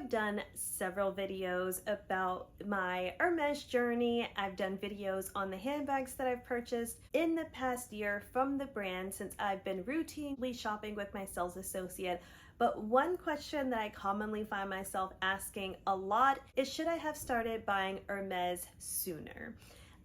I've done several videos about my Hermes journey. I've done videos on the handbags that I've purchased in the past year from the brand since I've been routinely shopping with my sales associate. But one question that I commonly find myself asking a lot is, should I have started buying Hermes sooner?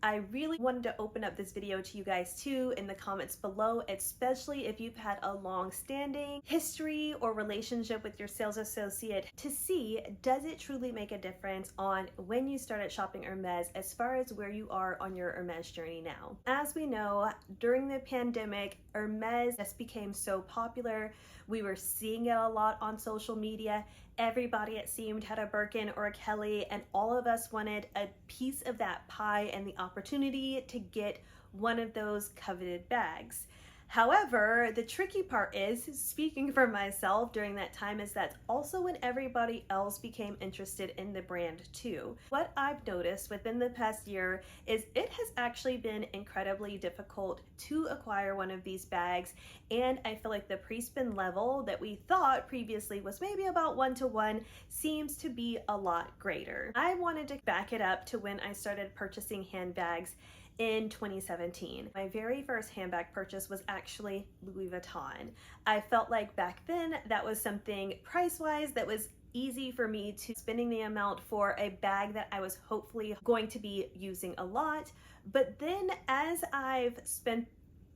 I really wanted to open up this video to you guys too in the comments below, especially if you've had a long-standing history or relationship with your sales associate, to see, does it truly make a difference on when you started shopping Hermes as far as where you are on your Hermes journey now. As we know, during the pandemic, Hermes just became so popular. We were seeing it a lot on social media. Everybody, it seemed, had a Birkin or a Kelly, and all of us wanted a piece of that pie and the opportunity to get one of those coveted bags. However, the tricky part is, speaking for myself during that time, is that's also when everybody else became interested in the brand too. What I've noticed within the past year is it has actually been incredibly difficult to acquire one of these bags, and I feel like the pre-spin level that we thought previously was maybe about 1-to-1 seems to be a lot greater. I wanted to back it up to when I started purchasing handbags in 2017. My very first handbag purchase was actually Louis Vuitton. I felt like back then that was something price-wise that was easy for me to spending the amount for a bag that I was hopefully going to be using a lot. But then as I've spent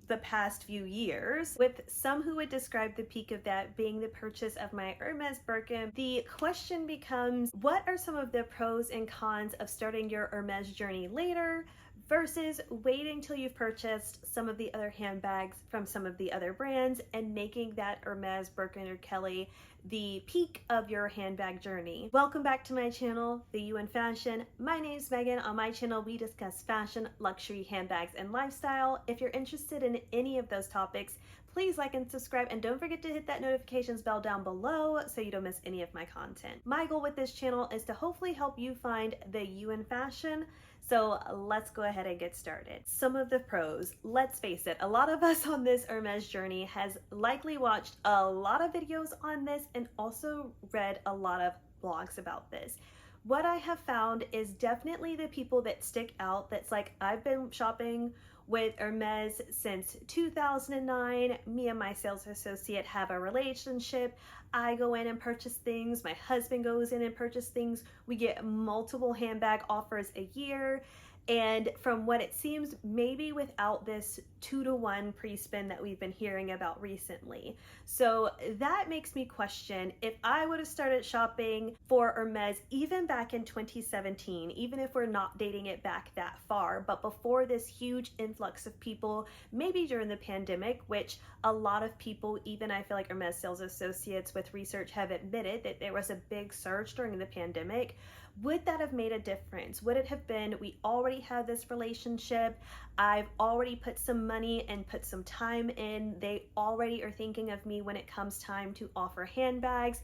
the past few years, with some who would describe the peak of that being the purchase of my Hermes Birkin, the question becomes, what are some of the pros and cons of starting your Hermes journey later versus waiting till you've purchased some of the other handbags from some of the other brands and making that Hermes, Birkin, or Kelly the peak of your handbag journey. Welcome back to my channel, The You in Fashion. My name's Megan. On my channel, we discuss fashion, luxury, handbags, and lifestyle. If you're interested in any of those topics, please like and subscribe, and don't forget to hit that notifications bell down below so you don't miss any of my content. My goal with this channel is to hopefully help you find the you in fashion. So let's go ahead and get started. Some of the pros. Let's face it, a lot of us on this Hermes journey has likely watched a lot of videos on this and also read a lot of blogs about this. What I have found is definitely the people that stick out, that's like, I've been shopping with Hermes since 2009. Me and my sales associate have a relationship. I go in and purchase things. My husband goes in and purchases things. We get multiple handbag offers a year. And from what it seems, maybe without this 2-to-1 pre-spin that we've been hearing about recently. So that makes me question, if I would have started shopping for Hermes even back in 2017, even if we're not dating it back that far, but before this huge influx of people, maybe during the pandemic, which a lot of people, even I feel like Hermes sales associates with research, have admitted that there was a big surge during the pandemic. Would that have made a difference? Would it have been, we already have this relationship, I've already put some money and put some time in, they already are thinking of me when it comes time to offer handbags?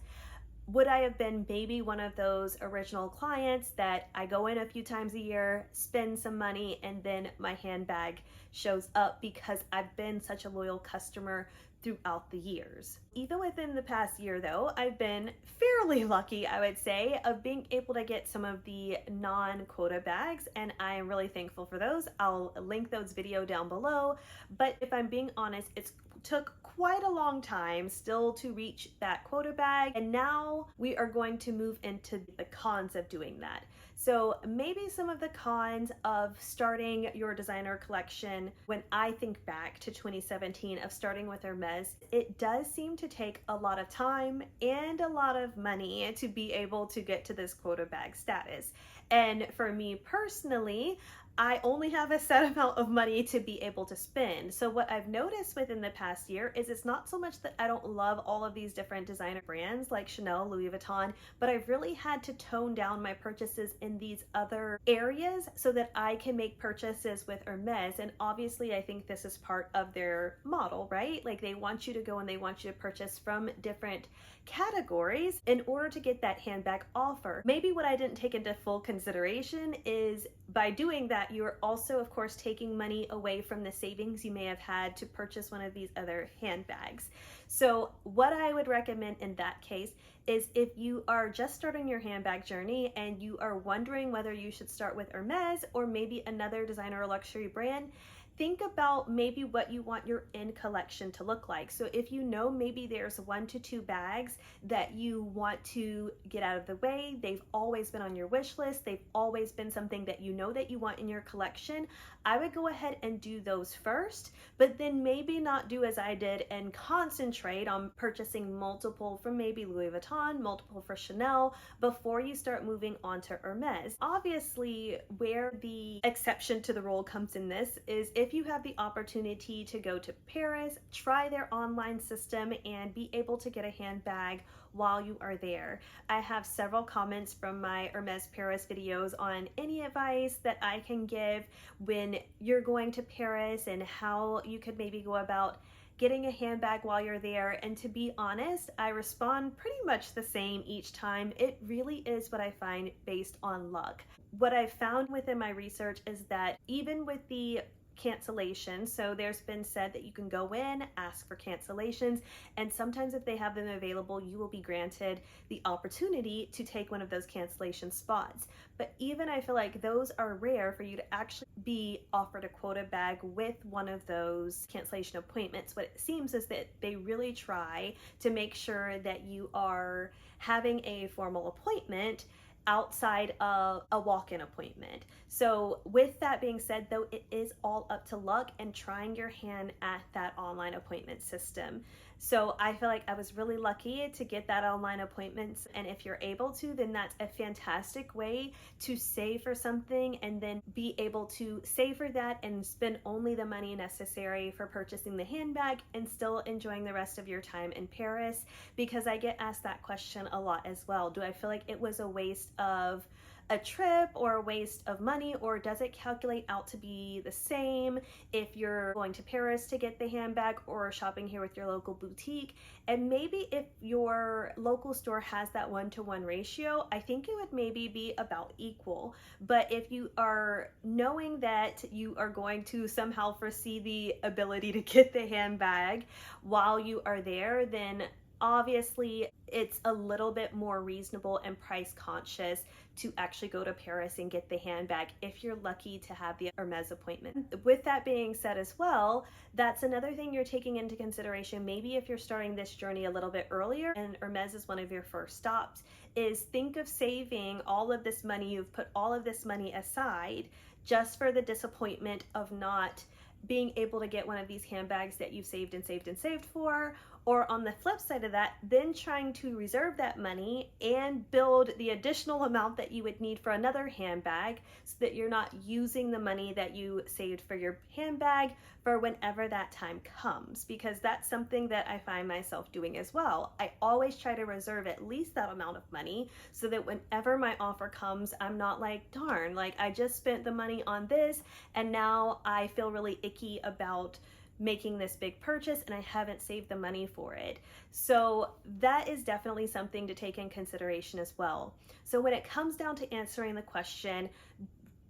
Would I have been maybe one of those original clients that I go in a few times a year, spend some money, and then my handbag shows up because I've been such a loyal customer throughout the years? Even within the past year though, I've been fairly lucky, I would say, of being able to get some of the non-quota bags, and I am really thankful for those. I'll link those videos down below, but if I'm being honest, it took quite a long time still to reach that quota bag, and now we are going to move into the cons of doing that. So maybe some of the cons of starting your designer collection, when I think back to 2017 of starting with Hermes, it does seem to take a lot of time and a lot of money to be able to get to this quota bag status. And for me personally, I only have a set amount of money to be able to spend. So what I've noticed within the past year is it's not so much that I don't love all of these different designer brands like Chanel, Louis Vuitton, but I've really had to tone down my purchases in these other areas so that I can make purchases with Hermes. And obviously I think this is part of their model, right? Like, they want you to go and they want you to purchase from different categories in order to get that handbag offer. Maybe what I didn't take into full consideration is by doing that, that, you're also, of course, taking money away from the savings you may have had to purchase one of these other handbags. So what I would recommend in that case is if you are just starting your handbag journey and you are wondering whether you should start with Hermes or maybe another designer or luxury brand, think about maybe what you want your end collection to look like. So if you know maybe there's 1 to 2 bags that you want to get out of the way, they've always been on your wish list, they've always been something that you know that you want in your collection, I would go ahead and do those first, but then maybe not do as I did and concentrate on purchasing multiple from maybe Louis Vuitton, multiple for Chanel, before you start moving on to Hermes. Obviously, where the exception to the rule comes in this is if you have the opportunity to go to Paris, try their online system and be able to get a handbag while you are there. I have several comments from my Hermes Paris videos on any advice that I can give when you're going to Paris and how you could maybe go about getting a handbag while you're there. And to be honest, I respond pretty much the same each time. It really is what I find based on luck. What I found within my research is that even with the cancellation, so there's been said that you can go in, ask for cancellations, and sometimes if they have them available, you will be granted the opportunity to take one of those cancellation spots. But even I feel like those are rare for you to actually be offered a quota bag with one of those cancellation appointments. What it seems is that they really try to make sure that you are having a formal appointment outside of a walk-in appointment. So with that being said, though, it is all up to luck and trying your hand at that online appointment system. So I feel like I was really lucky to get that online appointments, and if you're able to, then that's a fantastic way to save for something and then be able to save for that and spend only the money necessary for purchasing the handbag and still enjoying the rest of your time in Paris. Because I get asked that question a lot as well. Do I feel like it was a waste of a trip or a waste of money, or does it calculate out to be the same if you're going to Paris to get the handbag or shopping here with your local boutique? And maybe if your local store has that 1-to-1 ratio, I think it would maybe be about equal. But if you are knowing that you are going to somehow foresee the ability to get the handbag while you are there, then obviously it's a little bit more reasonable and price conscious to actually go to Paris and get the handbag if you're lucky to have the Hermes appointment. With that being said as well, that's another thing you're taking into consideration. Maybe if you're starting this journey a little bit earlier and Hermes is one of your first stops, is think of saving all of this money. You've put all of this money aside just for the disappointment of not being able to get one of these handbags that you've saved and saved and saved for. Or on the flip side of that, then trying to reserve that money and build the additional amount that you would need for another handbag so that you're not using the money that you saved for your handbag for whenever that time comes. Because that's something that I find myself doing as well. I always try to reserve at least that amount of money so that whenever my offer comes, I'm not like, darn, like I just spent the money on this and now I feel really icky about making this big purchase and I haven't saved the money for it. So that is definitely something to take in consideration as well. So when it comes down to answering the question,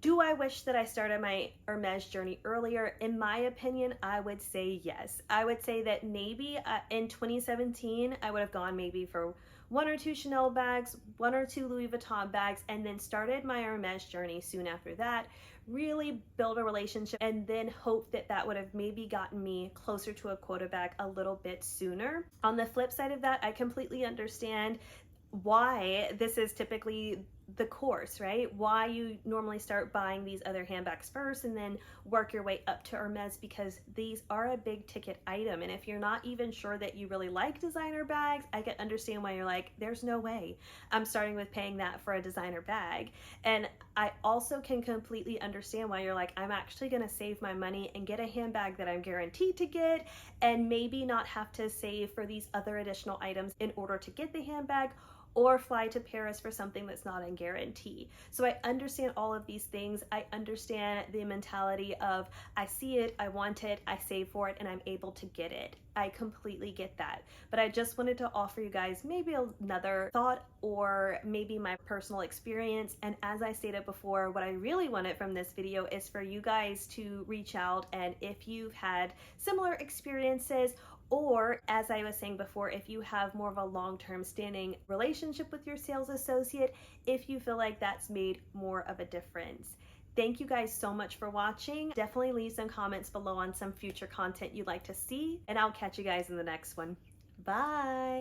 do I wish that I started my Hermes journey earlier? In my opinion, I would say yes. I would say that maybe in 2017, I would have gone maybe for 1 or 2 Chanel bags, 1 or 2 Louis Vuitton bags, and then started my Hermes journey soon after that. Really build a relationship and then hope that that would have maybe gotten me closer to a quota bag a little bit sooner. On the flip side of that, I completely understand why this is typically the course, right? Why you normally start buying these other handbags first and then work your way up to Hermes, because these are a big ticket item. And if you're not even sure that you really like designer bags, I can understand why you're like, there's no way I'm starting with paying that for a designer bag. And I also can completely understand why you're like, I'm actually going to save my money and get a handbag that I'm guaranteed to get and maybe not have to save for these other additional items in order to get the handbag. or fly to Paris for something that's not in guarantee. So I understand all of these things. I understand the mentality of I see it, I want it, I save for it, and I'm able to get it. I completely get that. But I just wanted to offer you guys maybe another thought or maybe my personal experience. And as I stated before, what I really wanted from this video is for you guys to reach out, and if you've had similar experiences, or as I was saying before, if you have more of a long-term standing relationship with your sales associate, if you feel like that's made more of a difference. Thank you guys so much for watching. Definitely leave some comments below on some future content you'd like to see, and I'll catch you guys in the next one. Bye!